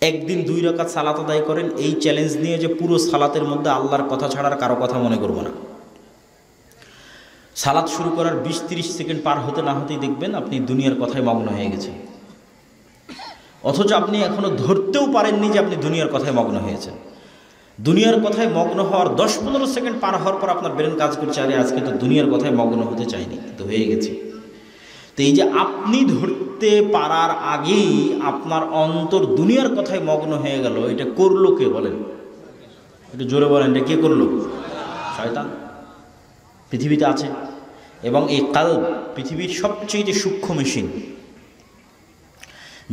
একদিন 2 রাকাত সালাত আদায় করেন এই চ্যালেঞ্জ নিয়ে যে পুরো সালাতের মধ্যে আল্লাহর কথা ছাড়ার কারো কথা মনে করব না। সালাত শুরু করার 20-30 সেকেন্ড পার হতে না হতেই দেখবেন আপনি দুনিয়ার কথায় মগ্ন হয়ে গেছেন, অথচ আপনি এখনো ধরতেও পারেননি যে আপনি দুনিয়ার কথায় মগ্ন হয়েছেন। দুনিয়ার কথায় মগ্ন হওয়ার 10-15 সেকেন্ড পার হওয়ার পর আপনার ব্রেন কাজ করছে, আরে আজকে তো দুনিয়ার কথায় মগ্ন হতে চাইনি, কিন্তু হয়ে গেছি। তো এই যে আপনি ধরতে পারার আগেই আপনার অন্তর দুনিয়ার কথায় মগ্ন হয়ে গেল, এটা করলো কে বলেন? একটু জোরে বলেন, এটা কে করলো? শয়তান পৃথিবীতে আছে। এবং এই কালব পৃথিবীর সবচেয়ে সূক্ষ্ম মেশিন,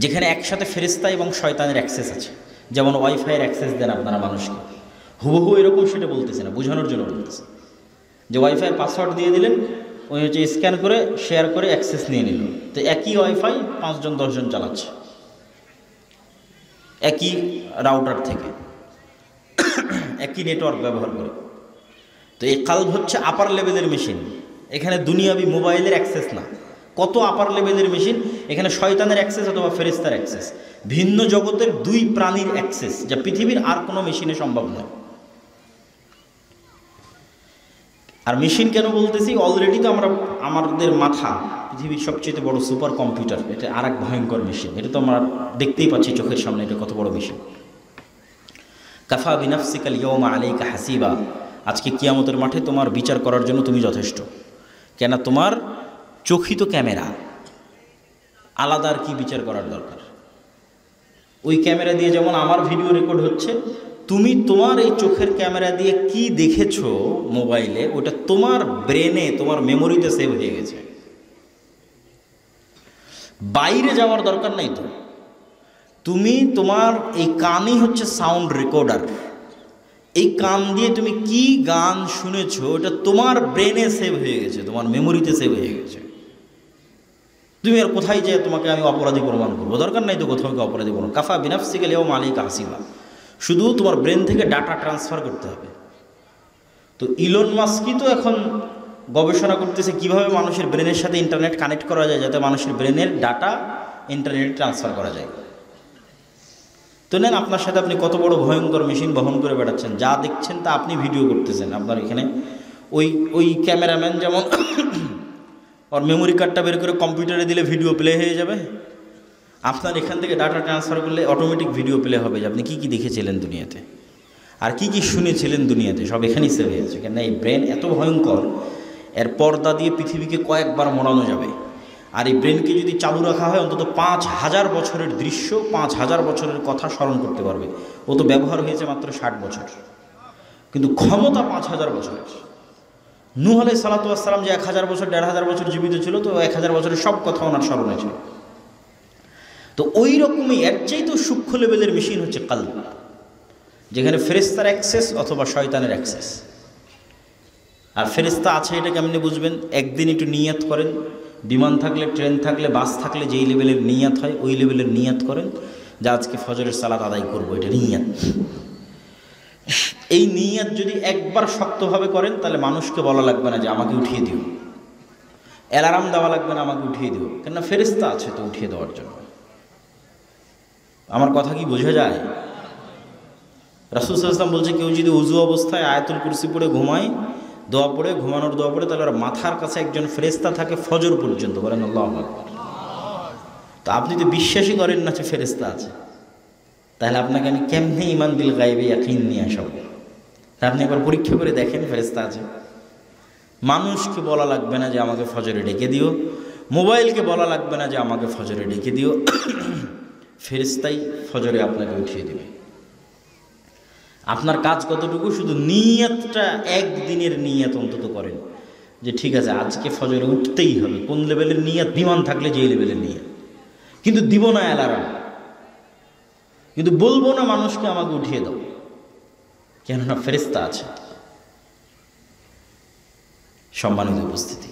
যেখানে একসাথে ফেরেশতা এবং শয়তানের অ্যাক্সেস আছে। যেমন ওয়াইফাইয়ের অ্যাক্সেস দেন আপনারা মানুষকে, হুবহু এরকম সেটা বলতেছে না, বোঝানোর জন্য বলতেছে যে ওয়াইফাইয়ের পাসওয়ার্ড দিয়ে দিলেন, ওই হচ্ছে স্ক্যান করে শেয়ার করে অ্যাক্সেস নিয়ে নিল। তো একই ওয়াইফাই 5-10 জন চালাচ্ছে একই রাউটার থেকে, একই নেটওয়ার্ক ব্যবহার করে। তো এই কালব হচ্ছে আপার লেভেলের মেশিন, এখানে দুনিয়াবি মোবাইলের অ্যাক্সেস না। কত আপার লেভেলের মেশিন, এখানে শয়তানের অ্যাক্সেস অথবা ফেরেশতার অ্যাক্সেস, ভিন্ন জগতের 2 প্রাণীর অ্যাক্সেস, যা পৃথিবীর আর কোনো মেশিনে সম্ভব নয়। আর মেশিন কেন বলতেছি, অলরেডি তো আমাদের মাথা পৃথিবীর সবচেয়ে বড় সুপার কম্পিউটার, এটা আর এক ভয়ঙ্কর মেশিন। এটা তো আমরা দেখতেই পাচ্ছি চোখের সামনে, এটা কত বড় মেশিন। কাফা বিনাফসিকাল ইয়াওমা আলাইকা হাসিবা, আজকে কিয়ামতের মাঠে তোমার বিচার করার জন্য তুমি যথেষ্ট। কেন? তোমার চোখই তো ক্যামেরা, আলাদা আর কি বিচার করার দরকার? ওই ক্যামেরা দিয়ে যেমন আমার ভিডিও রেকর্ড হচ্ছে, তুমি তোমার এই চোখের ক্যামেরা দিয়ে কি দেখেছো মোবাইলে, ওটা তোমার ব্রেনে, তোমার মেমোরিতে সেভ হয়ে গেছে। বাইরে যাওয়ার দরকার নাই তো। তুমি তোমার এই কানই হচ্ছে সাউন্ড রেকর্ডার, এই কান দিয়ে তুমি কি গান শুনেছো ওটা তোমার ব্রেনে সেভ হয়ে গেছে, তোমার মেমোরিতে সেভ হয়ে গেছে। তুমি আর কোথায় যে তোমাকে আমি অপরাধী প্রমাণ করবো, দরকার নাই তো কোথাও অপরাধী প্রমাণ। কাফা বিনাফসিকা লিয়াউমা আলাইকা হাসিবা, শুধু তোমার ব্রেন থেকে ডাটা ট্রান্সফার করতে হবে। তো ইলন মাস্কই তো এখন গবেষণা করতেছে কিভাবে মানুষের ব্রেনের সাথে ইন্টারনেট কানেক্ট করা যায়, যাতে মানুষের ব্রেনের ডাটা ইন্টারনেটে ট্রান্সফার করা যায়। তো নেন, আপনার সাথে আপনি কত বড় ভয়ঙ্কর মেশিন বহন করে বেড়াচ্ছেন, যা দেখছেন তা আপনি ভিডিও করতেছেন। আপনার এখানে ওই ক্যামেরাম্যান যেমন ওর মেমোরি কার্ডটা বের করে কম্পিউটারে দিলে ভিডিও প্লে হয়ে যাবে, আপনার এখান থেকে ডাটা ট্রান্সফার করলে অটোমেটিক ভিডিও প্লে হবে যে আপনি কী কী দেখেছিলেন দুনিয়াতে আর কি কি শুনেছিলেন দুনিয়াতে, সব এখানেই সেভ হয়ে যাচ্ছে। কেন? এই ব্রেন এত ভয়ঙ্কর, এর পর্দা দিয়ে পৃথিবীকে কয়েকবার মোড়ানো যাবে। আর এই ব্রেনকে যদি চালু রাখা হয়, অন্তত 5000 বছরের দৃশ্য, 5000 বছরের কথা স্মরণ করতে পারবে। ও তো ব্যবহার হয়েছে মাত্র 60 বছর, কিন্তু ক্ষমতা 5000 বছরের। নূহ আলাইহিস সালাতু ওয়াস সালাম যে 1000 বছর 1500 বছর জীবিত ছিল, তো 1000 বছরের সব কথা ওনার স্মরণে ছিল। তো ওই রকমই এর চাইতে সূক্ষ্ম লেভেলের মেশিন হচ্ছে কালব, যেখানে ফেরেশতার অ্যাক্সেস অথবা শয়তানের অ্যাক্সেস। আর ফেরেশতা আছে এটা কেমনি বুঝবেন? একদিন একটু নিয়াত করেন, বিমান থাকলে, ট্রেন থাকলে, বাস থাকলে যেই লেভেলের নিয়াত হয় ওই লেভেলের নিয়াত করেন যে আজকে ফজরের সালাত আদায় করবো, এটা নিয়াত। এই নিয়াত যদি একবার শক্তভাবে করেন, তাহলে মানুষকে বলা লাগবে না যে আমাকে উঠিয়ে দিও, অ্যালার্ম দেওয়া লাগবে না আমাকে উঠিয়ে দিও, কেননা ফেরেশতা আছে তো উঠিয়ে দেওয়ার জন্য। আমার কথা কি বোঝা যায়? রাসূল সাল্লাল্লাহু আলাইহি ওয়াসাল্লাম বলছে, কেউ যদি উযু অবস্থায় আয়াতুল কুরসি পড়ে ঘুমায়, দোয়া পড়ে, ঘুমানোর দোয়া পড়ে, তাহলে মাথার কাছে একজন ফেরেশতা থাকে ফজর পর্যন্ত। বলেন আল্লাহু আকবার। তো আপনি তো বিশ্বাসই করেন না যে ফেরেশতা আছে, তাহলে আপনাকে আমি কেমনে ঈমান বিল গায়বে ইয়াকিন নিয়ে আসাবো? তা আপনি একবার পরীক্ষা করে দেখেন ফেরেশতা আছে। মানুষকে বলা লাগবে না যে আমাকে ফজরে ডেকে দিও, মোবাইলকে বলা লাগবে না যে আমাকে ফজরে ডেকে দিও, ফেরেশতাই ফজরে আপনাকে উঠিয়ে দেবে। আপনার কাজ কতটুকু? শুধু নিয়তটা, একদিনের নিয়ত অন্তত করেন যে ঠিক আছে আজকে ফজরে উঠতেই হবে। কোন লেভেলের নিয়ত? বিমান থাকলে যেই লেভেলের নিয়ত। কিন্তু দিব না অ্যালার্ম, কিন্তু বলবো না মানুষকে আমাকে উঠিয়ে দাও, কেননা ফেরেশতা আছে। সম্মানিত উপস্থিতি,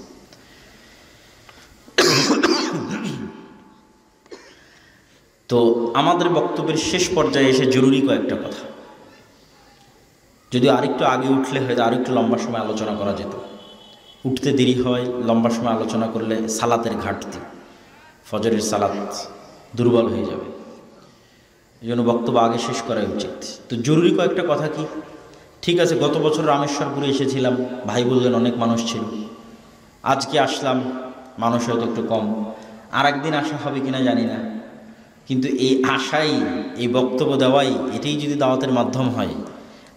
তো আমাদের বক্তব্যের শেষ পর্যায়ে এসে জরুরি কয়েকটা কথা, যদিও আরেকটু আগে উঠলে হয়তো আরেকটু লম্বা সময় আলোচনা করা যেত। উঠতে দেরি হয়, লম্বা সময় আলোচনা করলে সালাতের ঘাটতি, ফজরের সালাত দুর্বল হয়ে যাবে। এই জন্য বক্তব্য আগে শেষ করা উচিত। তো জরুরি কয়েকটা কথা কি, ঠিক আছে গত বছর রামেশ্বরপুরে এসেছিলাম, ভাই বললেন অনেক মানুষ ছিল, আজকে আসলাম মানুষ হয়তো একটু কম, আর একদিন আসা হবে কিনা জানি না, কিন্তু এই আশাই, এই বক্তব্য দেওয়াই, এটাই যদি দাওয়াতের মাধ্যম হয়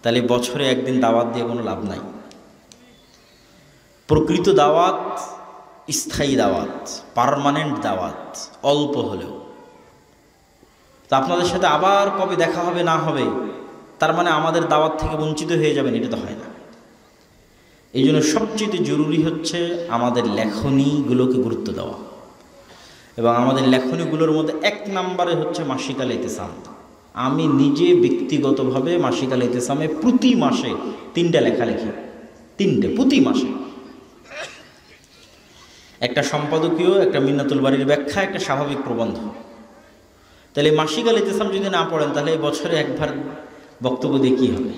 তাহলে বছরে একদিন দাওয়াত দিয়ে কোনো লাভ নাই। প্রকৃত দাওয়াত স্থায়ী দাওয়াত, পার্মানেন্ট দাওয়াত, অল্প হলেও। তা আপনাদের সাথে আবার কবে দেখা হবে না হবে তার মানে আমাদের দাওয়াত থেকে বঞ্চিত হয়ে যাবেন, এটা তো হয় না। এই জন্য সবচেয়ে জরুরি হচ্ছে আমাদের লেখনীগুলোকে গুরুত্ব দেওয়া, এবং আমাদের লেখনীগুলোর মধ্যে 1 নম্বরে হচ্ছে মাসিক আল ইতিসাম। আমি নিজে ব্যক্তিগতভাবে মাসিক আল ইতিসামে প্রতি মাসে 3টা লেখা লিখি, 3টে প্রতি মাসে, একটা সম্পাদকীয়, একটা মিন্নাতুল বাড়ির ব্যাখ্যা, একটা স্বাভাবিক প্রবন্ধ। তাহলে মাসিক আল ইতিসাম যদি না পড়েন তাহলে এই বছরে একবার বক্তব্য দিয়ে কী হবে?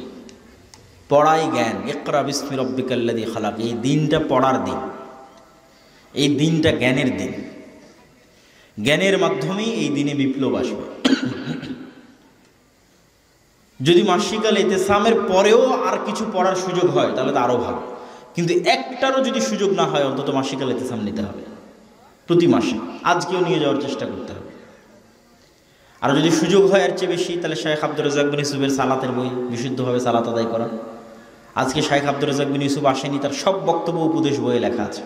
পড়াই জ্ঞান, ইকরা বিসমি রব্বিকাল্লাযী খালাক, এই দিনটা পড়ার দিন, এই দিনটা জ্ঞানের দিন, জ্ঞানের মাধ্যমেই এই দিনে বিপ্লব আসবে। যদি মাসিক আল ইতিসামের পরেও আর কিছু পড়ার সুযোগ হয় তাহলে তো আরও ভালো, কিন্তু একটারও যদি সুযোগ না হয় অন্তত মাসিক আল ইতিসাম নিতে হবে প্রতি মাসে, আজকেও নিয়ে যাওয়ার চেষ্টা করতে হবে। আর যদি সুযোগ হয় এর চেয়ে বেশি তাহলে শাইখ আব্দুর রাজ্জাক বিন ইউসুফের সালাতের বই, বিশুদ্ধভাবে সালাত আদায় করা। আজকে শাইখ আব্দুর রাজ্জাক বিন ইউসুফ আসেনি, তার সব বক্তব্য উপদেশ বইয়ে লেখা আছে,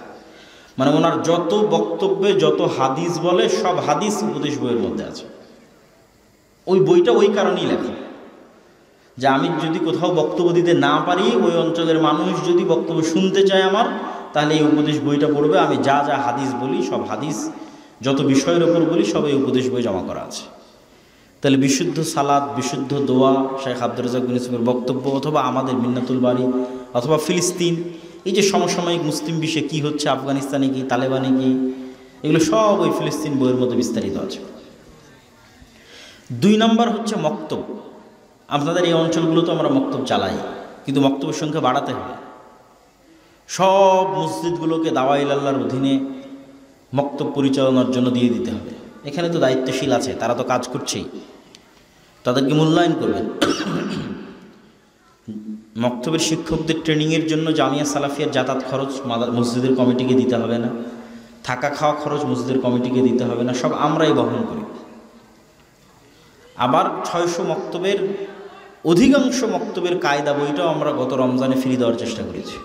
মানে ওনার যত বক্তব্যে যত হাদিস বলে সব হাদিস উপদেশ বইয়ের মধ্যে আছে। ওই বইটা ওই কারণেই লেখা যে আমি যদি কোথাও বক্তব্য দিতে না পারি, ওই অঞ্চলের মানুষ যদি বক্তব্য শুনতে চায় আমার, তাহলে এই উপদেশ বইটা পড়বে। আমি যা যা হাদিস বলি সব হাদিস, যত বিষয়ের ওপর বলি সব এই উপদেশ বই জমা করা আছে। তাহলে বিশুদ্ধ সালাত, বিশুদ্ধ দোয়া, শাইখ আব্দুর রাজ্জাক বিন ইউসুফের বক্তব্য, অথবা আমাদের মিন্নাতুল বাড়ি, অথবা ফিলিস্তিন, এই যে সমসাময়িক মুসলিম বিশ্বে কী হচ্ছে, আফগানিস্তানে কি, তালেবানে কি, এগুলো সব ওই ফিলিস্তিন বইয়ের মধ্যে বিস্তারিত আছে। 2 নম্বর হচ্ছে মক্তব। আপনাদের এই অঞ্চলগুলোতে আমরা মক্তব চালাই, কিন্তু মক্তবের সংখ্যা বাড়াতে হবে। সব মসজিদগুলোকে দাওয়া ইলাল্লাহর অধীনে মক্তব পরিচালনার জন্য দিয়ে দিতে হবে। এখানে তো দায়িত্বশীল আছে, তারা তো কাজ করছেই, তাদেরকে মূল্যায়ন করবেন। মক্তবের শিক্ষকদের ট্রেনিংয়ের জন্য জামিয়া সালাফিয়ার যাতায়াত খরচ মসজিদের কমিটিকে দিতে হবে না, থাকা খাওয়া খরচ মসজিদের কমিটিকে দিতে হবে না, সব আমরাই বহন করি। আবার 600 মক্তবের অধিকাংশ মক্তবের কায়দা বইটাও আমরা গত রমজানে ফ্রি দেওয়ার চেষ্টা করেছি।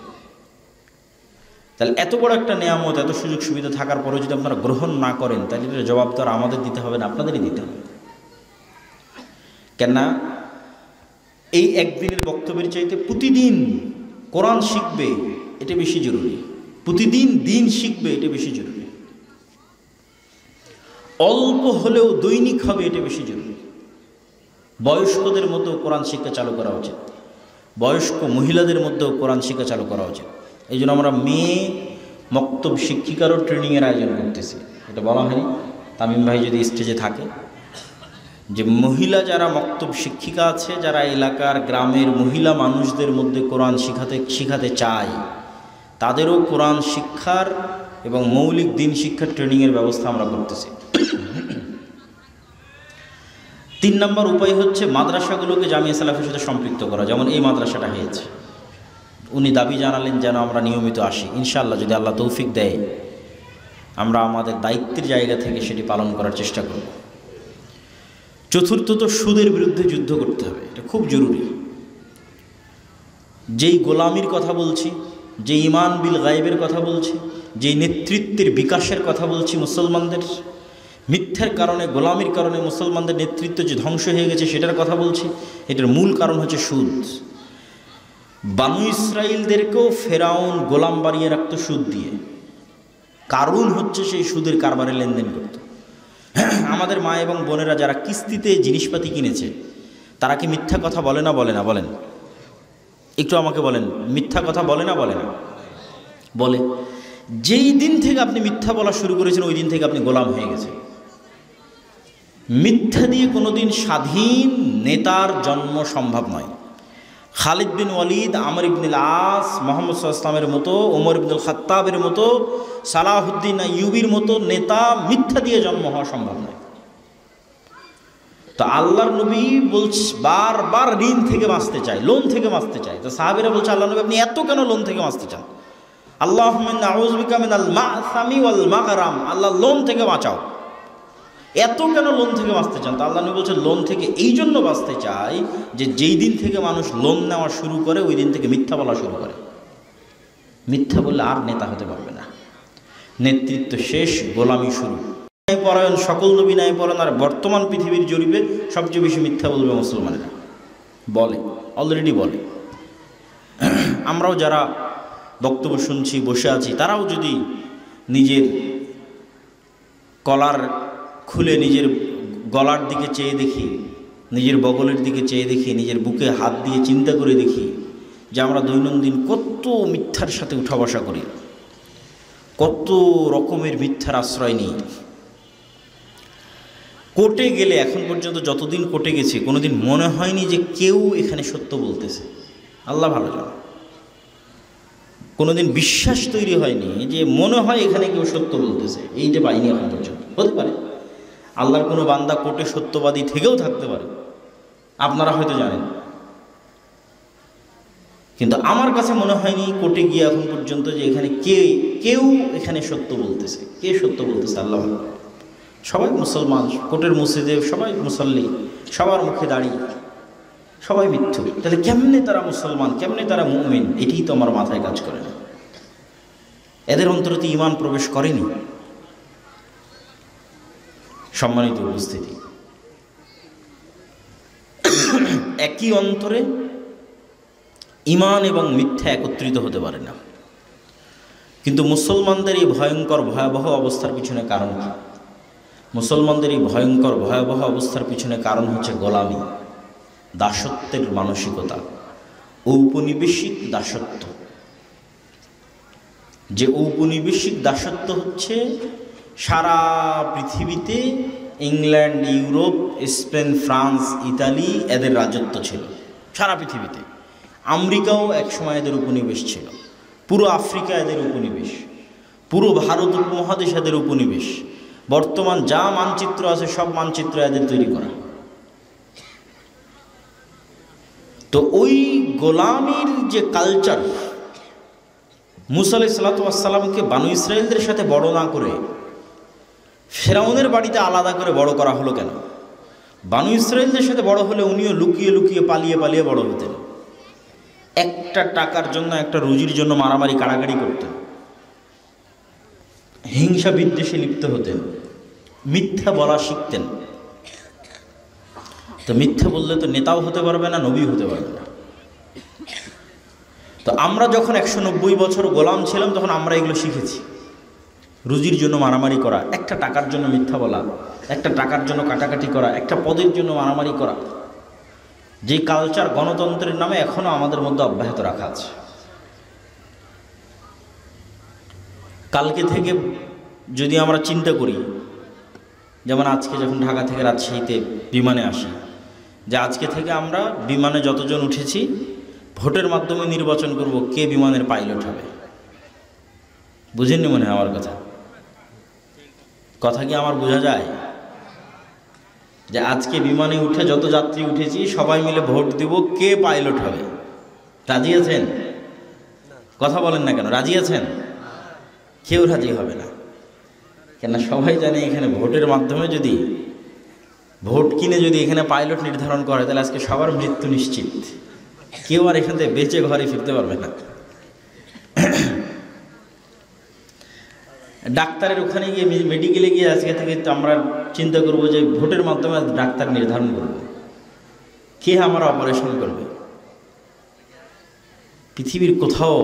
তাহলে এত বড় একটা নেয়ামত, এত সুযোগ সুবিধা থাকার পরেও যদি আপনারা গ্রহণ না করেন তাহলে এটা জবাব তো আর আমাদের দিতে হবে না, আপনাদেরই দিতে হবে। কেননা এই একদিনের বক্তব্যের চাইতে প্রতিদিন কোরআন শিখবে এটা বেশি জরুরি, প্রতিদিন দিন শিখবে এটা বেশি জরুরি, অল্প হলেও দৈনিক হবে এটা বেশি জরুরি। বয়স্কদের মধ্যেও কোরআন শিক্ষা চালু করা উচিত, বয়স্ক মহিলাদের মধ্যেও কোরআন শিক্ষা চালু করা উচিত। এই জন্য আমরা মেয়ে মক্তব শিক্ষিকারও ট্রেনিংয়ের আয়োজন করতেছি। এটা বলা হয়নি, তামিম ভাই যদি স্টেজে থাকে, যে মহিলা যারা মক্তব শিক্ষিকা আছে, যারা এলাকার গ্রামের মহিলা মানুষদের মধ্যে কোরআন শিখাতে চায়, তাদেরও কোরআন শিক্ষার এবং মৌলিক দিন শিক্ষার ট্রেনিংয়ের ব্যবস্থা আমরা করতেছি। 3 নম্বর উপায় হচ্ছে মাদ্রাসাগুলোকে জামিয়া সালাফির সাথে সম্পৃক্ত করা, যেমন এই মাদ্রাসাটা হয়েছে। উনি দাবি জানালেন যেন আমরা নিয়মিত আসি, ইনশাআল্লাহ যদি আল্লাহ তৌফিক দেয় আমরা আমাদের দায়িত্বের জায়গা থেকে সেটি পালন করার চেষ্টা করব। চতুর্থত, সুদের বিরুদ্ধে যুদ্ধ করতে হবে, এটা খুব জরুরি। যেই গোলামির কথা বলছি, যে ইমান বিল গায়েবের কথা বলছি, যেই নেতৃত্বের বিকাশের কথা বলছি, মুসলমানদের মিথ্যার কারণে, গোলামির কারণে মুসলমানদের নেতৃত্ব যে ধ্বংস হয়ে গেছে সেটার কথা বলছি, এটার মূল কারণ হচ্ছে সুদ। বানু ইসরাইলদেরকেও ফেরাউন গোলাম বানিয়ে রাখতো সুদ দিয়ে, কারণ হচ্ছে সেই সুদের কারবারে লেনদেন করত। আমাদের মা এবং বোনেরা যারা কিস্তিতে জিনিসপাতি কিনেছে তারা কি মিথ্যা কথা বলে না বলে না? বলেন, একটু আমাকে বলেন, মিথ্যা কথা বলে না বলে না? বলে। যেই দিন থেকে আপনি মিথ্যা বলা শুরু করেছেন ওই দিন থেকে আপনি গোলাম হয়ে গেছেন। মিথ্যা দিয়ে কোনোদিন স্বাধীন নেতার জন্ম সম্ভব নয়। খালিদ বিন ওয়ালিদ, আমর ইবনুল আস, মুহাম্মদ সাল্লাল্লাহু আলাইহি ওয়াসাল্লামের মতো, ওমর ইবনুল খাত্তাবের মতো, সালাহুদ্দিন আইয়ুবীর মতো নেতা মিথ্যা দিয়ে জন্ম হওয়া সম্ভব নয়। তো আল্লাহর নবী বলছে বারবার ঋণ থেকে বাঁচতে চায়, লোন থেকে বাঁচতে চায়। তো সাহাবীরা বলছে, আল্লাহ নবী আপনি এত কেন লোন থেকে বাঁচতে চান? আল্লাহুম্মা নাউযু বিকা মিনাল মা'সামি ওয়াল মাগরাম, আল্লাহ লোন থেকে বাঁচাও। এত কেন লোন থেকে বাঁচতে চান? তো আল্লাহ নবী বলছে লোন থেকে এই জন্য বাঁচতে চাই যে যেই দিন থেকে মানুষ লোন নেওয়া শুরু করে ওই দিন থেকে মিথ্যা বলা শুরু করে। মিথ্যা বললে আর নেতা হতে পারবে না, নেতৃত্ব শেষ, গোলামি শুরু। পরায়ণ সকল নবী ন্যায় পরায়ণ, আর বর্তমান পৃথিবীর জরিপে সবচেয়ে বেশি মিথ্যা বলবে মুসলমানেরা, বলে, অলরেডি বলে। আমরাও যারা বক্তব্য শুনছি, বসে আছি, তারাও যদি নিজের কলার খুলে নিজের গলার দিকে চেয়ে দেখি, নিজের বগলের দিকে চেয়ে দেখি, নিজের বুকে হাত দিয়ে চিন্তা করে দেখি যে আমরা দৈনন্দিন কত মিথ্যার সাথে উঠা বসা করি, কত রকমের মিথ্যার আশ্রয় নিই। কোর্টে গেলে এখন পর্যন্ত যতদিন কোর্টে গেছি কোনোদিন মনে হয়নি যে কেউ এখানে সত্য বলতেছে, আল্লাহ ভালো জানে। কোনোদিন বিশ্বাস তৈরি হয়নি যে মনে হয় এখানে কেউ সত্য বলতেছে, এইটা পাইনি এখন পর্যন্ত। হতে পারে আল্লাহর কোনো বান্দা কোর্টে সত্যবাদী থেকেও থাকতে পারে, আপনারা হয়তো জানেন, কিন্তু আমার কাছে মনে হয়নি কোর্টে গিয়ে এখন পর্যন্ত যে এখানে কেউ এখানে সত্য বলতেছে। কে সত্য বলতেছে? আল্লাহ। সবাই মুসলমান, কোর্টের মসজিদে সবাই মুসল্লি, সবার মুখে দাঁড়িয়ে সবাই মিথ্যু। তাহলে কেমনে তারা মুসলমান, কেমনে তারা মুমিন? এটাই তো আমার মাথায় কাজ করে না। এদের অন্তরে তো ঈমান প্রবেশ করেনি। সম্মানিত উপস্থিতি, একই অন্তরে ঈমান এবং মিথ্যা একত্রিত হতে পারে না। কিন্তু মুসলমানদের এই ভয়ঙ্কর ভয়াবহ অবস্থার পিছনে কারণ কি? মুসলমানদের এই ভয়ঙ্কর ভয়াবহ অবস্থার পিছনে কারণ হচ্ছে গোলামি, দাসত্বের মানসিকতা, ঔপনিবেশিক দাসত্ব। যে ঔপনিবেশিক দাসত্ব হচ্ছে সারা পৃথিবীতে England, Europe, Spain, France, Italy এদের রাজত্ব ছিল সারা পৃথিবীতে। আমেরিকাও একসময় এদের উপনিবেশ ছিল, পুরো আফ্রিকা এদের উপনিবেশ, পুরো ভারত উপমহাদেশ এদের উপনিবেশ। বর্তমান যা মানচিত্র আছে সব মানচিত্র এদের তৈরি করা। তো ওই গোলামির যে কালচার, মুসা আলাইহিস সালাতু ওয়াস সালামকে বানু ইসরায়েলদের সাথে বড় না করে ফেরাউনের বাড়িতে আলাদা করে বড় করা হলো কেন? বানু ইসরায়েলদের সাথে বড় হলে উনিও লুকিয়ে লুকিয়ে পালিয়ে পালিয়ে বড় হতেন। একটা টাকার জন্য, একটা রুজির জন্য মারামারি কাড়াকাড়ি করতেন, হিংসা বিদ্বেষে লিপ্ত হতেন, মিথ্যা বলা শিখতেন। তো মিথ্যা বললে তো নেতাও হতে পারবে না, নবী হতে পারবে না। তো আমরা যখন 190 বছর গোলাম ছিলাম তখন আমরা এগুলো শিখেছি। রুজির জন্য মারামারি করা, একটা টাকার জন্য মিথ্যা বলা, একটা টাকার জন্য কাটাকাটি করা, একটা পদের জন্য মারামারি করা, যে কালচার গণতন্ত্রের নামে এখনো আমাদের মধ্যে অব্যাহত রাখা আছে। কালকে থেকে যদি আমরা চিন্তা করি, যেমন আজকে যখন ঢাকা থেকে রাজশাহীতে বিমানে আসি, যে আজকে থেকে আমরা বিমানে যতজন উঠেছি ভোটের মাধ্যমে নির্বাচন করব কে বিমানের পাইলট হবে। বুঝেননি মনে হয় আমার কথা কি আমার বোঝা যায়? যে আজকে বিমানে উঠে যত যাত্রী উঠেছি সবাই মিলে ভোট দিব কে পাইলট হবে। রাজি আছেন? কথা বলেন না কেন? রাজি আছেন? কেউ রাজি হবে না, কেন? সবাই জানে এখানে ভোটের মাধ্যমে যদি ভোট কিনে যদি এখানে পাইলট নির্ধারণ করে তাহলে আজকে সবার মৃত্যু নিশ্চিত, কেউ আর এখান থেকে বেঁচে ঘরে ফিরতে পারবে না। ডাক্তারের ওখানে গিয়ে, মেডিকেলে গিয়ে আজকে থেকে আমরা চিন্তা করব যে ভোটের মাধ্যমে ডাক্তার নির্ধারণ করব কে আমার অপারেশন করবে। পৃথিবীর কোথাও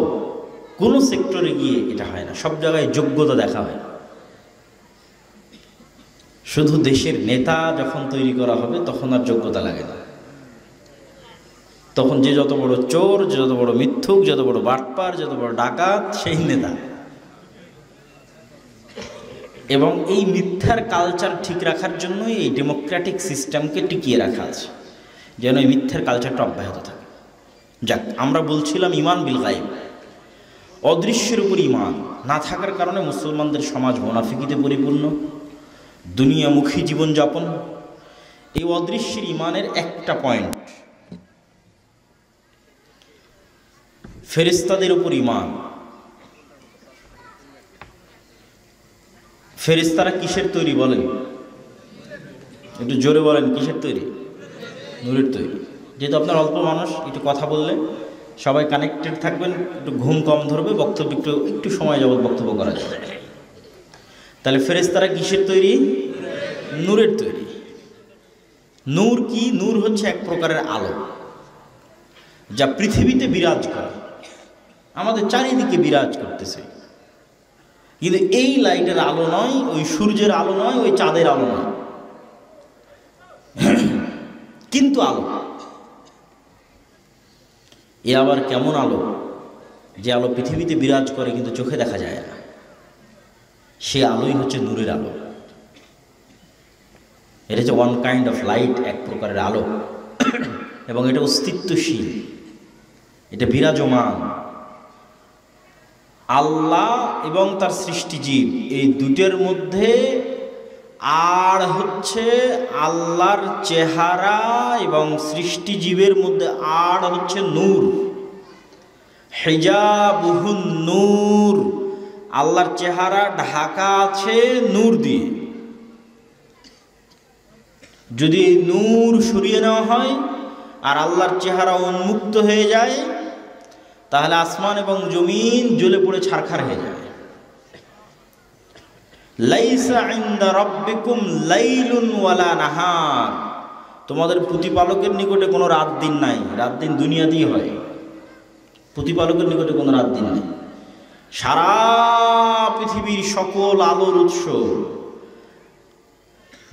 কোনো সেক্টরে গিয়ে এটা হয় না, সব জায়গায় যোগ্যতা দেখা হয়। শুধু দেশের নেতা যখন তৈরি করা হবে তখন আর যোগ্যতা লাগে না। তখন যে যত বড় চোর, যে যত বড় মিথ্যুক, যত বড় বাটপার, যত বড় ডাকাত, সেই নেতা। এবং এই মিথ্যার কালচার ঠিক রাখার জন্যই এই ডেমোক্রেটিক সিস্টেমকে টিকিয়ে রাখা আছে, যেন এই মিথ্যার কালচারটা অব্যাহত থাকে। যাক, আমরা বলছিলাম ঈমান বিল গায়ব, অদৃশ্যের উপর ঈমান না থাকার কারণে মুসলমানদের সমাজ মুনাফিকিতে পরিপূর্ণ, দুনিয়ামুখী জীবনযাপন এই অদৃশ্যের ইমানের একটা পয়েন্ট, ফেরেশতাদের উপর ইমান। ফেরেশতারা কিসের তৈরি বলেন? একটু জোরে বলেন, কিসের তৈরি? নূরের তৈরি। যেহেতু আপনার অল্প মানুষ, একটু কথা বললে সবাই কানেক্টেড থাকবেন, একটু ঘুম কম ধরবে, বক্তব্য একটু সময় যাবত বক্তব্য করা যাবে। তাহলে ফেরেশতারা কিসের তৈরি? নূরের তৈরি। নূর কি? নূর হচ্ছে এক প্রকারের আলো, যা পৃথিবীতে বিরাজ করে, আমাদের চারিদিকে বিরাজ করতেছে। কিন্তু এই লাইটের আলো নয়, ওই সূর্যের আলো নয়, ওই চাঁদের আলো নয়, কিন্তু আলো। এ আবার কেমন আলো? যে আলো পৃথিবীতে বিরাজ করে কিন্তু চোখে দেখা যায় না, সে আলোই হচ্ছে নূরের আলো। এটা হচ্ছে ওয়ান কাইন্ড অফ লাইট, এক প্রকারের আলো, এবং এটা অস্তিত্বশীল, এটা বিরাজমান। আল্লাহ এবং তার সৃষ্টিজীব, এই দুটের মধ্যে আর হচ্ছে আল্লাহর চেহারা এবং সৃষ্টিজীবের মধ্যে আর হচ্ছে নূর। হিজাবুহুন নূর, আল্লাহর চেহারা ঢাকা আছে নূর দিয়ে। যদি এই নূর সরিয়ে নেওয়া হয় আর আল্লাহর চেহারা উন্মুক্ত হয়ে যায়, তাহলে আসমান এবং জমিন জ্বলে পড়ে ছারখার হয়ে যাবে। লাইসা ইনদা রাব্বিকুম লাইলুন ওয়ালা নাহার, তোমাদের প্রতিপালকের নিকটে কোনো রাত দিন নাই। রাত দিন দুনিয়াতেই হয়, প্রতিপালকের নিকটে কোনো রাত দিন নেই। সারা পৃথিবীর সকল আলোর উৎস,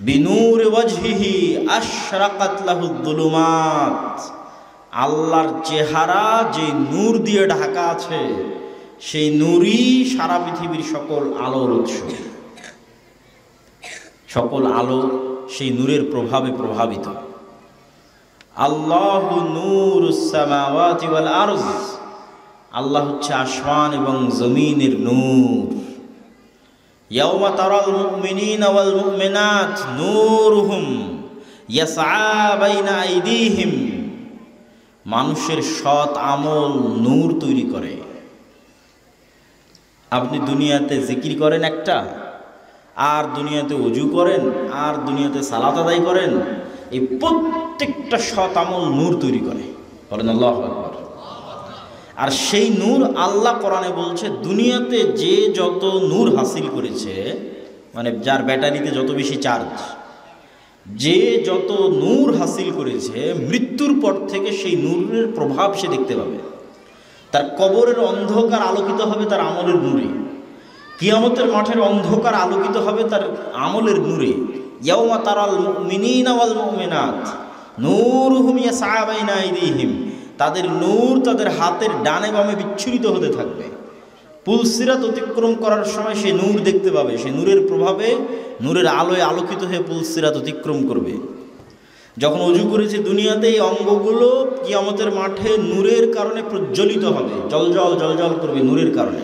বিনূর ওয়াজহিহি আশরাকাত লাহুদ যুলুমাত, আল্লাহর চেহারা যে নূর দিয়ে ঢাকা আছে, সেই নূরই সারা পৃথিবীর সকল আলোর উৎস। সকল আলো সেই নূরের প্রভাবে প্রভাবিত। আল্লাহু নূরুস সামাওয়াতি ওয়াল আরজ, আল্লাহ হচ্ছে আসমান এবং জমিনের নূর। ইয়াউমা তারাল মুমিনিনা ওয়াল মুমিনাত নূরুহুম ইয়াসআ বাইনা আইদিহিম, মানুষের সৎ আমল নূর তৈরি করে। আপনি দুনিয়াতে জিকির করেন একটা, আর দুনিয়াতে ওযু করেন, আর দুনিয়াতে সালাত আদায় করেন, এই প্রত্যেকটা সৎ আমল নূর তৈরি করে। বলেন আল্লাহু আকবার। আর সেই নূর আল্লাহ কোরআনে বলছে, দুনিয়াতে যে যত নূর হাসিল করেছে, মানে যার ব্যাটারিতে যত বেশি চার্জ, যে যত নূর হাসিল করেছে, মৃত্যুর পর থেকে সেই নূরের প্রভাব সে দেখতে পাবে। তার কবরের অন্ধকার আলোকিত হবে তার আমলের নূরে, কিয়ামতের মাঠের অন্ধকার আলোকিত হবে তার আমলের নূরে। ইয়াউমা তারাল মুমিনিনা ওয়াল মুমিনাত নূরুহুম ইয়াসআ বাইনা আইদিহিম, তাদের নূর তাদের হাতের ডানে বামে বিচ্ছুরিত হতে থাকবে। পুলসিরাত অতিক্রম করার সময় সে নূর দেখতে পাবে, সে নূরের প্রভাবে, নূরের আলোয় আলোকিত হয়ে পুলসিরাত অতিক্রম করবে। যখন ওযু করেছে দুনিয়াতে, এই অঙ্গগুলো কিয়ামতের মাঠে নূরের কারণে প্রজ্বলিত হবে, জলজল জলজল করবে নূরের কারণে।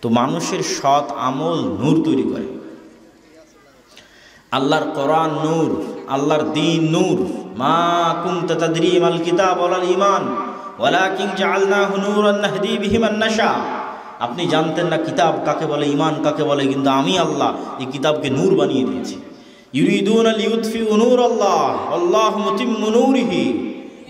তো মানুষের সৎ আমল নূর তৈরি করে। আল্লাহর কোরআন নূর, আল্লাহর দ্বীন নূর। মা কুনতা তাদরি মাল কিতাব ওয়াল ঈমান ওয়ালাকিন জাআলনাহু নূরান নাহদি বিহি মান নাশা, আপনি জানতেন না কিতাব কাকে বলে, ঈমান কাকে বলে, কিন্তু আমি আল্লাহ এই কিতাবকে নূর বানিয়ে দিয়েছি। ইউরিদুনা লিইউতফিউ নূরাল্লাহ আল্লাহু মুতিম্মু নূরিহি,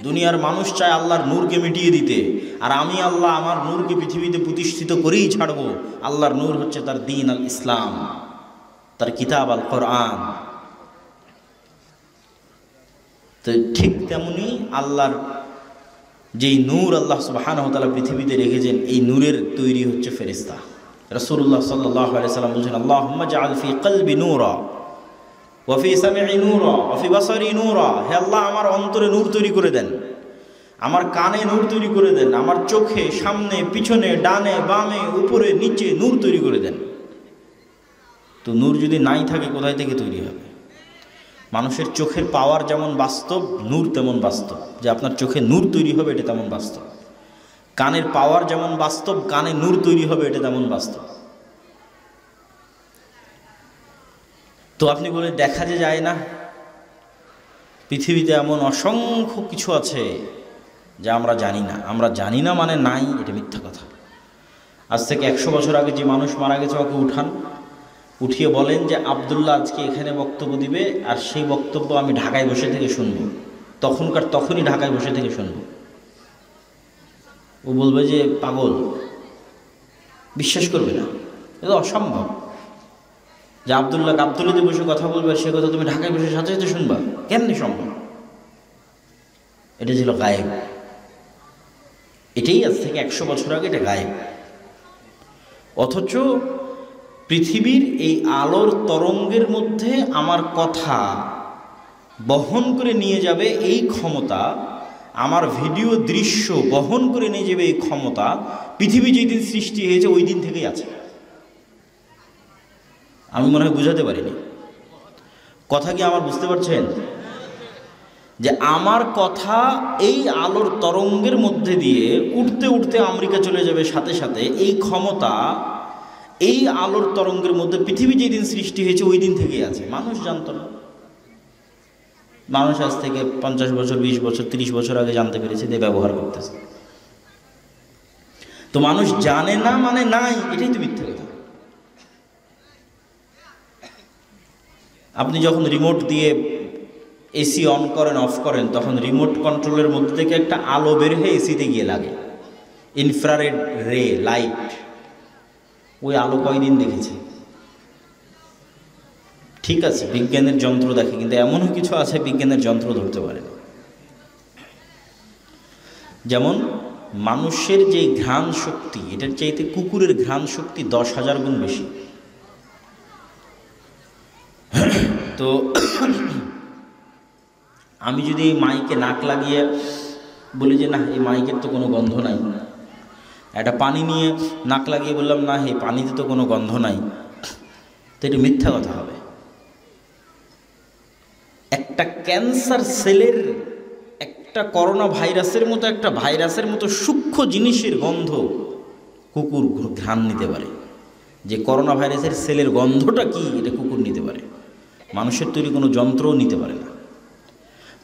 দুনিয়ার মানুষ চায় আল্লাহর নূরকে মিটিয়ে দিতে, আর আমি আল্লাহ আমার নূরকে পৃথিবীতে প্রতিষ্ঠিত করেই ছাড়বো। আল্লাহর নূর হচ্ছে তার দ্বীন আল ইসলাম, তার কিতাব আল কোরআন। তো ঠিক তেমনি আল্লাহর যেই নূর আল্লাহ সুবহানাহু ওয়া তাআলা পৃথিবীতে রেখেছেন, এই নূরের তৈরি হচ্ছে ফেরেশতা। রাসূলুল্লাহ সাল্লাল্লাহু আলাইহি সাল্লাম বলেছেন, আল্লাহুম্মা জাআল ফি কলবি নূরা ওয়া ফি সামঈ নূরা ওয়া ফি বাসারি নূরা, হে আল্লাহ আমার অন্তরে নূর তৈরি করে দেন, আমার কানে নূর তৈরি করে দেন, আমার চোখে, সামনে, পিছনে, ডানে বামে, উপরে নিচে নূর তৈরি করে দেন। তো নূর যদি নাই থাকে, কোথায় থেকে তৈরি হবে? মানুষের চোখের পাওয়ার যেমন বাস্তব, নূর তেমন বাস্তব, যে আপনার চোখে নূর তৈরি হবে এটা তেমন বাস্তব। কানের পাওয়ার যেমন বাস্তব, কানে নূর তৈরি হবে এটা তেমন বাস্তব। তো আপনি বলে দেখা যে যায় না, পৃথিবীতে এমন অসংখ্য কিছু আছে যা আমরা জানি না। আমরা জানি না মানে নাই, এটা মিথ্যা কথা। আজ থেকে 100 বছর আগে যে মানুষ মারা গেছে ওকে উঠান, উঠিয়ে বলেন যে আব্দুল্লাহ আজকে এখানে বক্তব্য দিবে, আর সেই বক্তব্য আমি ঢাকায় বসে থেকে শুনব। তখনই ঢাকায় বসে থেকে শুনব। ও বলবে যে পাগল, বিশ্বাস করবে না, এটা অসম্ভব যে আব্দুল্লাহ গাবতলীতে বসে কথা বলবে, সে কথা তুমি ঢাকায় বসে সাথে সাথে শুনবা, কেমনি সম্ভব? এটা ছিল গায়েব। এটাই আজ থেকে 100 বছর আগে এটা গায়েব। অথচ পৃথিবীর এই আলোর তরঙ্গের মধ্যে আমার কথা বহন করে নিয়ে যাবে এই ক্ষমতা, আমার ভিডিও দৃশ্য বহন করে নিয়ে যাবে এই ক্ষমতা পৃথিবী যেদিন সৃষ্টি হয়েছে ওই দিন থেকেই আছে। আমি মনে হয় বুঝাতে পারিনি কথা, কি আমার বুঝতে পারছেন? যে আমার কথা এই আলোর তরঙ্গের মধ্যে দিয়ে উঠতে উঠতে আমেরিকা চলে যাবে, সাথে সাথে এই ক্ষমতা এই আলোর তরঙ্গের মধ্যে পৃথিবী যেদিন সৃষ্টি হয়েছে ওই দিন থেকেই আছে। মানুষ জানতো না। মানুষ আজ থেকে 50 বছর, 20 বছর, 30 বছর আগে জানতে পেরেছে, দিয়ে ব্যবহার করতেছে। তো মানুষ জানে না মানে নাই, এটাই তো মিথ্যা কথা। আপনি যখন রিমোট দিয়ে এসি অন করেন, অফ করেন, তখন রিমোট কন্ট্রোলের মধ্যে থেকে একটা আলো বের হয়ে এসিতে গিয়ে লাগে, ইনফ্রারেড রে লাইট। ওই আলো কয়দিন দেখেছে? ঠিক আছে, বিজ্ঞানের যন্ত্র দেখে, কিন্তু এমনও কিছু আছে বিজ্ঞানের যন্ত্র ধরতে পারে না। যেমন মানুষের যে ঘ্রাণ শক্তি, এটার চাইতে কুকুরের ঘ্রাণ শক্তি 10,000 গুণ বেশি। তো আমি যদি এই মাইকে নাক লাগিয়ে বলি যে না, এই মাইকের তো কোনো গন্ধ নাই, একটা পানি নিয়ে নাক লাগিয়ে বললাম না, এই পানিতে তো কোনো গন্ধ নাই, তো এটা মিথ্যা কথা হবে। একটা ক্যান্সার সেলের, একটা করোনা ভাইরাসের মতো, একটা ভাইরাসের মতো সূক্ষ্ম জিনিসের গন্ধ কুকুর ঘ্রাণ নিতে পারে। যে করোনা ভাইরাসের সেলের গন্ধটা কি, এটা কুকুর নিতে পারে। মানুষের তৈরি কোনো যন্ত্রও নিতে পারে না।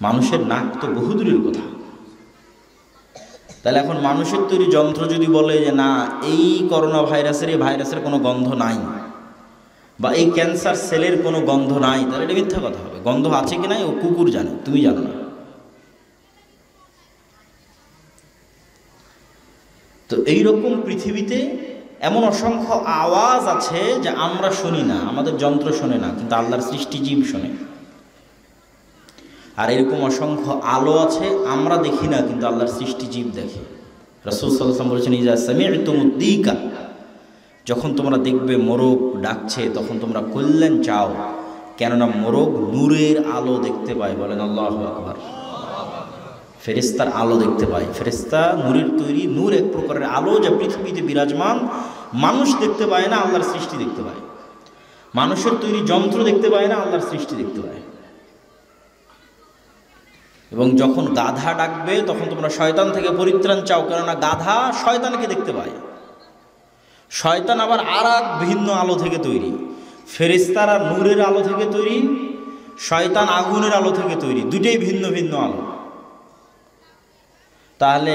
মানুষের নাক তো বহুদূরের কথা। তাহলে এখন মানুষের তৈরি যন্ত্র যদি বলে যে না, এই করোনা ভাইরাসের, এই ভাইরাসের কোনো গন্ধ নাই, বা এই ক্যান্সার সেলের কোনো গন্ধ নাই, তাহলে এটা মিথ্যা কথা হবে। গন্ধ আছে কি নাই ও কুকুর জানে, তুমি জানো না। তো এইরকম পৃথিবীতে এমন অসংখ্য আওয়াজ আছে যে আমরা শুনি না, আমাদের যন্ত্র শোনে না, কিন্তু আল্লাহর সৃষ্টি জীব শোনে। আর এরকম অসংখ্য আলো আছে আমরা দেখি না, কিন্তু আল্লাহর সৃষ্টি জীব দেখে। রাসূল সাল্লাল্লাহু আলাইহি ওয়াসাল্লাম বলেছেন, ইজা সামি'তুমুদ-দীকা, যখন তোমরা দেখবে মোরগ ডাকছে, তখন তোমরা কল্যাণ চাও, কেননা মোরগ নূরের আলো দেখতে পায়। বলেন আল্লাহু আকবার। ফেরেশতার আলো দেখতে পায়। ফেরেশতা নূরের তৈরি, নূর এক প্রকারের আলো যা পৃথিবীতে বিরাজমান। মানুষ দেখতে পায় না, আল্লাহর সৃষ্টি দেখতে পায়। মানুষের তৈরি যন্ত্র দেখতে পায় না, আল্লাহর সৃষ্টি দেখতে পায়। এবং যখন গাধা ডাকবে তখন তোমরা শয়তান থেকে পরিত্রাণ চাও, কেননা গাধা শয়তানকে দেখতে পায়। শয়তান আবার আর এক ভিন্ন আলো থেকে তৈরি। ফেরেশতারা নূরের আলো থেকে তৈরি, শয়তান আগুনের আলো থেকে তৈরি, দুটেই ভিন্ন ভিন্ন আলো। তাহলে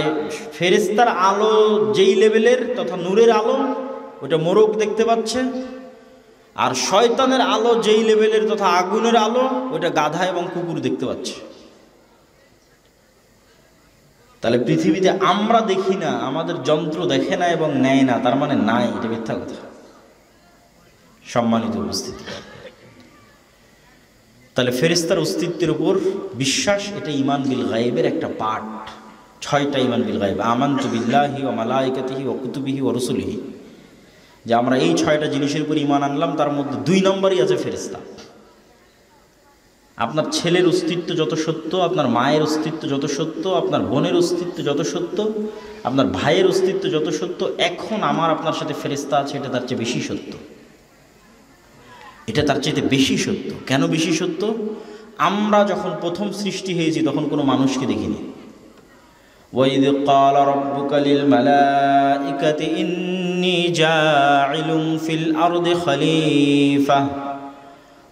ফেরেশতার আলো যেই লেভেলের তথা নূরের আলো, ওটা মোরগ দেখতে পাচ্ছে, আর শয়তানের আলো যেই লেভেলের তথা আগুনের আলো, ওটা গাধা এবং কুকুর দেখতে পাচ্ছে। তাহলে পৃথিবীতে আমরা দেখি না, আমাদের যন্ত্র দেখে না এবং নেয় না, তার মানে নাই, এটা মিথ্যা কথা। সম্মানিত উপস্থিতি, তাহলে ফেরেশতার অস্তিত্বের উপর বিশ্বাস, এটা ঈমান বিল গায়বের একটা পার্ট। 6টা ঈমান বিল গায়ব। আমানতু বিল্লাহি ওয়া মালাইকাতিহি ওয়া কুতুবিহি ওয়া রুসুলিহি, যে আমরা এই 6টা জিনিসের উপর ঈমান আনলাম, তার মধ্যে 2 নম্বরই আছে ফেরেশতা। আপনার ছেলের অস্তিত্ব যত সত্য, আপনার মায়ের অস্তিত্ব যত সত্য, আপনার বোনের অস্তিত্ব যত সত্য, আপনার ভাইয়ের অস্তিত্ব যত সত্য, এখন আমার আপনার সাথে ফেরেশতা আছে, এটা তার চেয়ে বেশি সত্য। এটা তার চাইতে বেশি সত্য। কেন বেশি সত্য? আমরা যখন প্রথম সৃষ্টি হয়েছি তখন কোনো মানুষকে দেখিনি। وَإِذْ قَالَ رَبُّكَ لِلْمَلَائِكَةِ إِنِّي جَاعِلٌ فِي الْأَرْضِ خَلِيفَةً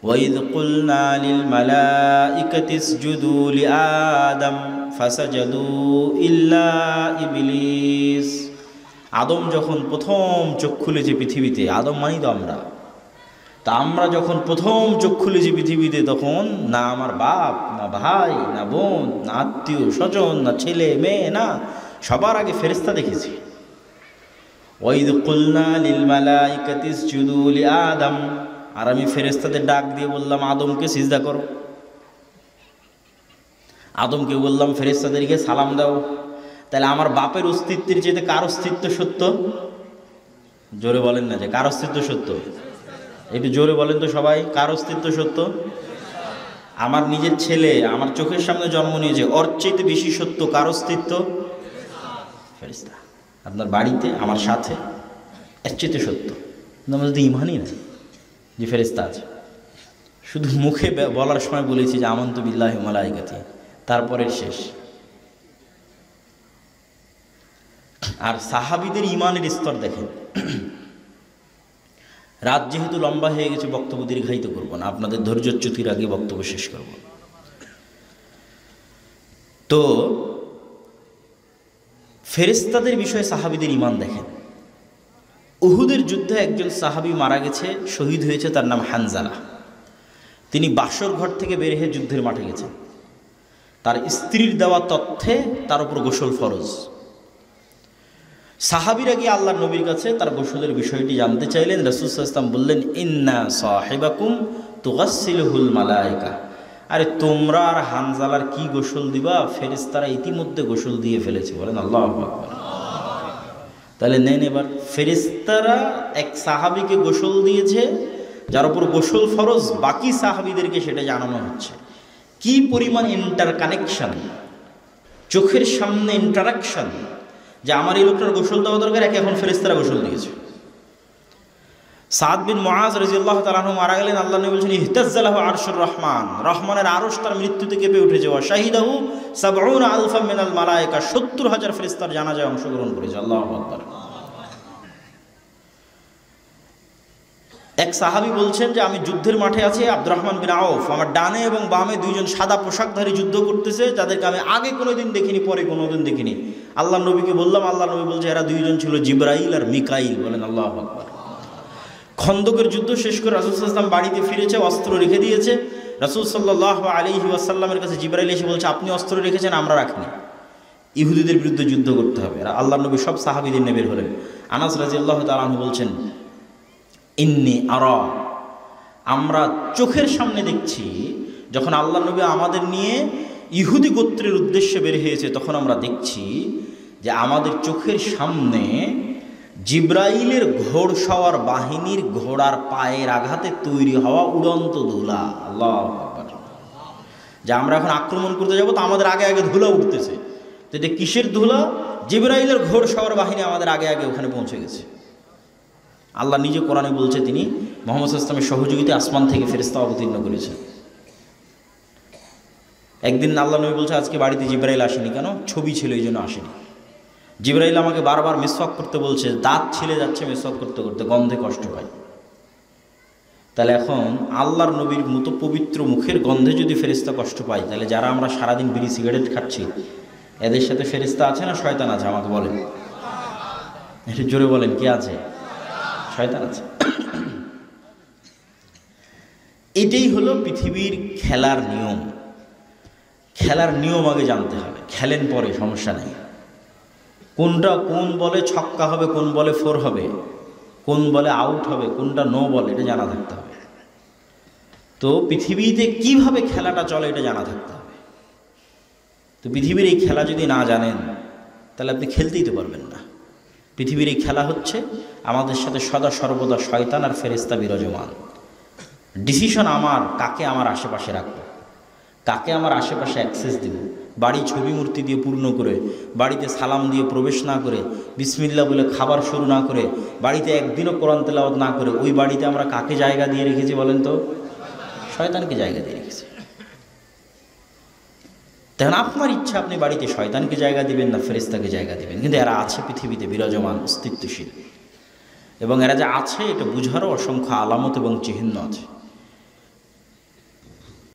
وَإِذْ قُلْنَا لِلْمَلَائِكَةِ اسْجُدُوا لِآدَمَ فَسَجَدُوا إِلَّا إِبْلِيسَ। আদম যখন প্রথম চোখ খুলেছে পৃথিবীতে, আদম মানি তো আমরা, তা আমরা যখন প্রথম চোখ খুলেছি পৃথিবীতে, তখন না আমার বাপ, না ভাই, না বোন, না আত্মীয় স্বজন, না ছেলে মেয়ে, না, সবার আগে ফেরেশতা দেখেছি। ওয়াইদ কুলনা লিল মালাইকাতি ইসজুদু লিআদম, আর আমি ফেরেশতাদের ডাক দিয়ে বললাম আদমকে সিজদা করো। আদমকে বললাম ফেরেশতাদেরকে সালাম দাও। তাহলে আমার বাপের অস্তিত্বের চেয়ে কার অস্তিত্ব সত্য? জোরে বলেন না যে কার অস্তিত্ব সত্য, একটু জোরে বলেন তো সবাই, কার অস্তিত্ব সত্য? আমার নিজের ছেলে আমার চোখের সামনে জন্ম নিয়েছে, ওর চাইতে বেশি সত্য কার অস্তিত্ব? ফেরেশতা। আপনার বাড়িতে আমার সাথে এর চাইতে সত্য, কিন্তু আমার যদি ইমানই না যে ফেরেশতা আছে। শুধু মুখে বলার সময় বলেছি যে আমানতু বিল্লাহি ওয়া মালাইকাতিহি, তারপরের শেষ। আর সাহাবীদের ইমানের স্তর দেখেন। রাত যেহেতু লম্বা হয়ে গেছে, বক্তব্য দীর্ঘায়িত করব না, আপনাদের ধৈর্যচ্যুতির আগে বক্তব্য শেষ করব। তো ফেরেশতাদের বিষয়ে সাহাবীদের ইমান দেখেন। উহুদের যুদ্ধে একজন সাহাবী মারা গেছে, শহীদ হয়েছে, তার নাম হানজালা। তিনি বাসর ঘর থেকে বের হয়ে যুদ্ধের মাঠে গেছেন। তার স্ত্রীর দেওয়া তথ্যে তার উপর গোসল ফরজ। সাহাবীরা গিয়ে আল্লাহর নবীর কাছে তার গোসলের বিষয়টি জানতে চাইলেন। রাসূল সাল্লাল্লাহু আলাইহি ওয়াসাল্লাম বললেন, ইন্না সাহিবাকুম তুগাসসিলুহুল মালায়েকা, আরে তোমরা আর হানজালার কি গোসল দিবা, ফেরেশতারা ইতিমধ্যে গোসল দিয়ে ফেলেছে। বলেন আল্লাহু আকবার। তাহলে নেন, এবার ফেরেশতারা এক সাহাবীকে গোসল দিয়েছে যার উপর গোসল ফরজ, বাকি সাহাবীদেরকে সেটা জানানো হচ্ছে। কি পরিমাণ ইন্টার কানেকশন, চোখের সামনে ইন্টারাকশন, যে আমার এই লোকটার গোসল দেওয়া দরকার, একে এখন ফেরেশতারা গোসল দিয়েছে। সাদ বিন মুআজ রাদিয়াল্লাহু তাআলা আনহু মারা গেলেন। আল্লাহ নবী বলেছেন, ইহতাজ্জালাহু আরশুর রহমান, রহমানের আরশ তার মৃত্যুতে কেঁপে উঠেছে। ওয়া শাহিদাহু ৭০ আলফা মিনাল মালায়েকা, ৭০,০০০ ফেরেশতার জানাজায় অংশগ্রহণ করেছে। আল্লাহু আকবার। এক সাহাবী বলছেন যে আমি যুদ্ধের মাঠে আছি, আব্দুর রহমান বিন আউফ, আমার ডানে এবং বামে দুইজন সাদা পোশাকধারী যুদ্ধ করতেছে, যাদেরকে আমি আগে কোনোদিন দেখিনি, পরে কোনোদিন দেখিনি। আল্লাহ নবীকে বললাম, আল্লাহ নবী বলছে এরা দুইজন ছিল জিবরাইল আর মিকাইল। বলেন আল্লাহু আকবার। খন্দকের যুদ্ধ শেষ করে রাসূল সাল্লাল্লাহু আলাইহি ওয়াসাল্লাম বাড়িতে ফিরেছে, অস্ত্র রেখে দিয়েছে। রাসূল সাল্লাল্লাহু আলাইহি ওয়াসাল্লামের কাছে জিবরাইল এসে বলছে, আপনি অস্ত্র রেখেছেন, আমরা রাখিনি, ইহুদিদের বিরুদ্ধে যুদ্ধ করতে হবে। আর আল্লাহ নবী সব সাহাবীদের নিয়ে বের হলেন। আনাস রাদিয়াল্লাহু তাআলা আনহু বলছেন, ইন্নি আরা, আমরা চোখের সামনে দেখছি, যখন আল্লাহ নবী আমাদের নিয়ে ইহুদি গোত্রের উদ্দেশ্যে বের হয়েছে, তখন আমরা দেখছি যে আমাদের চোখের সামনে জিব্রাইলের ঘোড়সওয়ার বাহিনীর ঘোড়ার পায়ের আঘাতে তৈরি হওয়া উড়ন্ত ধুলা। আল্লাহু আকবার। যে আমরা এখন আক্রমণ করতে যাব, তো আমাদের আগে আগে ধুলা উঠতেছে। তো এটা কিসের ধুলা? জিব্রাইলের ঘোড়সওয়ার বাহিনী আমাদের আগে আগে ওখানে পৌঁছে গেছে। আল্লাহ নিজে কোরআনে বলছে তিনি মুহাম্মদ সাল্লাল্লাহু আলাইহি ওয়াসাল্লামের সহযোগিতা আসমান থেকে ফেরেশতা অবতীর্ণ করেছেন। একদিন আল্লাহ নবী বলছে, আজকে বাড়িতে জিব্রাইল আসেনি কেন? ছবি ছিল, এই জন্য আসেনি। জিব্রাইল আমাকে বারবার মিসওয়াক করতে বলছে, দাঁত ছিলে যাচ্ছে মিসওয়াক করতে করতে, গন্ধে কষ্ট পায়। তাহলে এখন আল্লাহর নবীর মতো পবিত্র মুখের গন্ধে যদি ফেরেশতা কষ্ট পায়, তাহলে যারা আমরা সারাদিন বিড়ি সিগারেট খাচ্ছি, এদের সাথে ফেরেশতা আছে না শয়তান আছে? আমাকে বলেন, একটু জোরে বলেন, কে আছে? শয়তান আছে। এটাই হলো পৃথিবীর খেলার নিয়ম। খেলার নিয়ম আগে জানতে হবে, খেলেন পরে, সমস্যা নেই। কোনটা কোন বলে ছক্কা হবে, কোন বলে ফোর হবে, কোন বলে আউট হবে, কোনটা নো বল, এটা জানা থাকতে হবে। তো পৃথিবীতে কিভাবে খেলাটা চলে এটা জানা থাকতে হবে। তো পৃথিবীর এই খেলা যদি না জানেন, তাহলে আপনি খেলতেই তো পারবেন না। পৃথিবীর এই খেলা হচ্ছে আমাদের সাথে সদা সর্বদা শয়তান আর ফেরেশতা বিরাজমান। ডিসিশন আমার, কাকে আমার আশেপাশে রাখবো, কাকে আমার আশেপাশে অ্যাক্সেস দিব। বাড়ি ছবি মূর্তি দিয়ে পূর্ণ করে, বাড়িতে সালাম দিয়ে প্রবেশ না করে, বিসমিল্লাহ বলে খাবার শুরু না করে, বাড়িতে একদিনও কোরআন তেলাওয়াত না করে, ওই বাড়িতে আমরা কাকে জায়গা দিয়ে রেখেছি বলেন তো? শয়তানকে জায়গা দিয়ে রেখেছি। তখন আপনার ইচ্ছা, আপনি বাড়িতে শয়তানকে জায়গা দিবেন না ফেরেশতাকে জায়গা দিবেন। কিন্তু এরা আছে পৃথিবীতে বিরাজমান, অস্তিত্বশীল, এবং এরা যে আছে এটা বুঝারও অসংখ্য আলামত এবং চিহ্ন আছে।